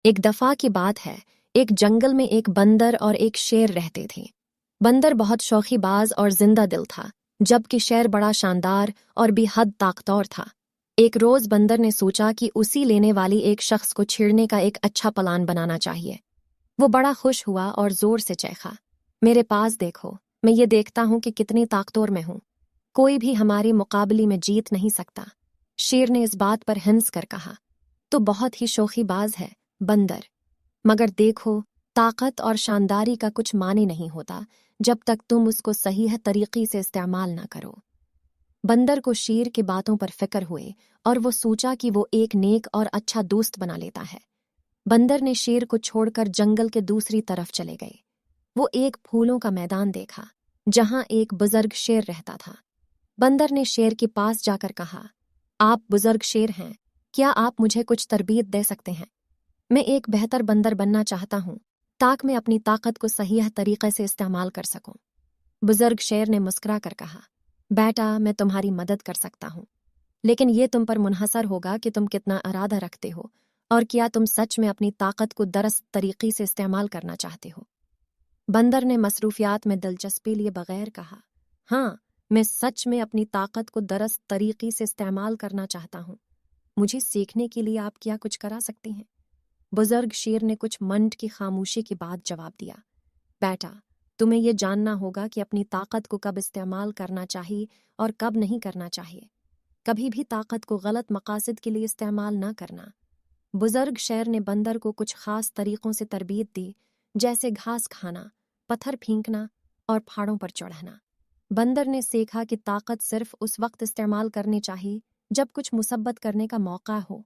ایک دفعہ کی بات ہے، ایک جنگل میں ایک بندر اور ایک شیر رہتے تھے۔ بندر بہت شوخی باز اور زندہ دل تھا، جبکہ شیر بڑا شاندار اور بھی حد طاقتور تھا۔ ایک روز بندر نے سوچا کہ اسی لینے والی ایک شخص کو چھیڑنے کا ایک اچھا پلان بنانا چاہیے۔ وہ بڑا خوش ہوا اور زور سے چیخا، میرے پاس دیکھو، میں یہ دیکھتا ہوں کہ کتنی طاقتور میں ہوں، کوئی بھی ہماری مقابلے میں جیت نہیں سکتا۔ شیر نے اس بات پر ہنس کر کہا، تو بہت ہی شوخی باز ہے بندر، مگر دیکھو، طاقت اور شانداری کا کچھ معنی نہیں ہوتا جب تک تم اس کو صحیح طریقے سے استعمال نہ کرو۔ بندر کو شیر کی باتوں پر فکر ہوئے اور وہ سوچا کہ وہ ایک نیک اور اچھا دوست بنا لیتا ہے۔ بندر نے شیر کو چھوڑ کر جنگل کے دوسری طرف چلے گئے۔ وہ ایک پھولوں کا میدان دیکھا جہاں ایک بزرگ شیر رہتا تھا۔ بندر نے شیر کے پاس جا کر کہا، آپ بزرگ شیر ہیں، کیا آپ مجھے کچھ تربیت دے سکتے ہیں؟ میں ایک بہتر بندر بننا چاہتا ہوں تاکہ میں اپنی طاقت کو صحیح طریقے سے استعمال کر سکوں۔ بزرگ شیر نے مسکرا کر کہا، بیٹا، میں تمہاری مدد کر سکتا ہوں، لیکن یہ تم پر منحصر ہوگا کہ تم کتنا ارادہ رکھتے ہو اور کیا تم سچ میں اپنی طاقت کو درست طریقے سے استعمال کرنا چاہتے ہو۔ بندر نے مصروفیات میں دلچسپی لیے بغیر کہا، ہاں، میں سچ میں اپنی طاقت کو درست طریقے سے استعمال کرنا چاہتا ہوں۔ مجھے سیکھنے کے لیے آپ کیا کچھ کرا سکتے ہیں؟ بزرگ شیر نے کچھ منٹ کی خاموشی کے بعد جواب دیا، بیٹا، تمہیں یہ جاننا ہوگا کہ اپنی طاقت کو کب استعمال کرنا چاہیے اور کب نہیں کرنا چاہیے۔ کبھی بھی طاقت کو غلط مقاصد کے لیے استعمال نہ کرنا۔ بزرگ شیر نے بندر کو کچھ خاص طریقوں سے تربیت دی، جیسے گھاس کھانا، پتھر پھینکنا اور پہاڑوں پر چڑھنا۔ بندر نے سیکھا کہ طاقت صرف اس وقت استعمال کرنی چاہیے جب کچھ مثبت کرنے کا موقع ہو۔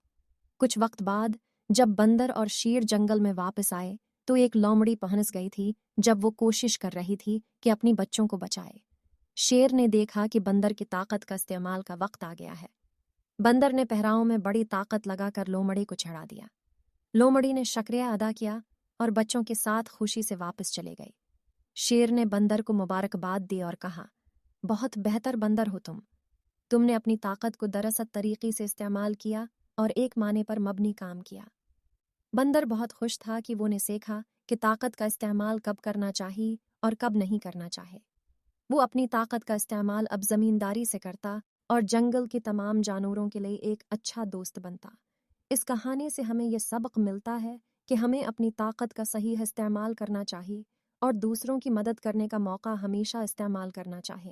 کچھ وقت بعد جب بندر اور شیر جنگل میں واپس آئے تو ایک لومڑی پہنس گئی تھی جب وہ کوشش کر رہی تھی کہ اپنی بچوں کو بچائے۔ شیر نے دیکھا کہ بندر کی طاقت کا استعمال کا وقت آ گیا ہے۔ بندر نے پہراؤں میں بڑی طاقت لگا کر لومڑی کو چڑھا دیا۔ لومڑی نے شکریہ ادا کیا اور بچوں کے ساتھ خوشی سے واپس چلے گئے۔ شیر نے بندر کو مبارکباد دی اور کہا، بہت بہتر بندر ہو تم نے اپنی طاقت کو درست طریقے سے استعمال کیا اور ایک معنی پر مبنی کام کیا۔ بندر بہت خوش تھا کہ وہ نے سیکھا کہ طاقت کا استعمال کب کرنا چاہیے اور کب نہیں کرنا چاہے۔ وہ اپنی طاقت کا استعمال اب زمینداری سے کرتا اور جنگل کے تمام جانوروں کے لیے ایک اچھا دوست بنتا۔ اس کہانی سے ہمیں یہ سبق ملتا ہے کہ ہمیں اپنی طاقت کا صحیح استعمال کرنا چاہیے اور دوسروں کی مدد کرنے کا موقع ہمیشہ استعمال کرنا چاہیے۔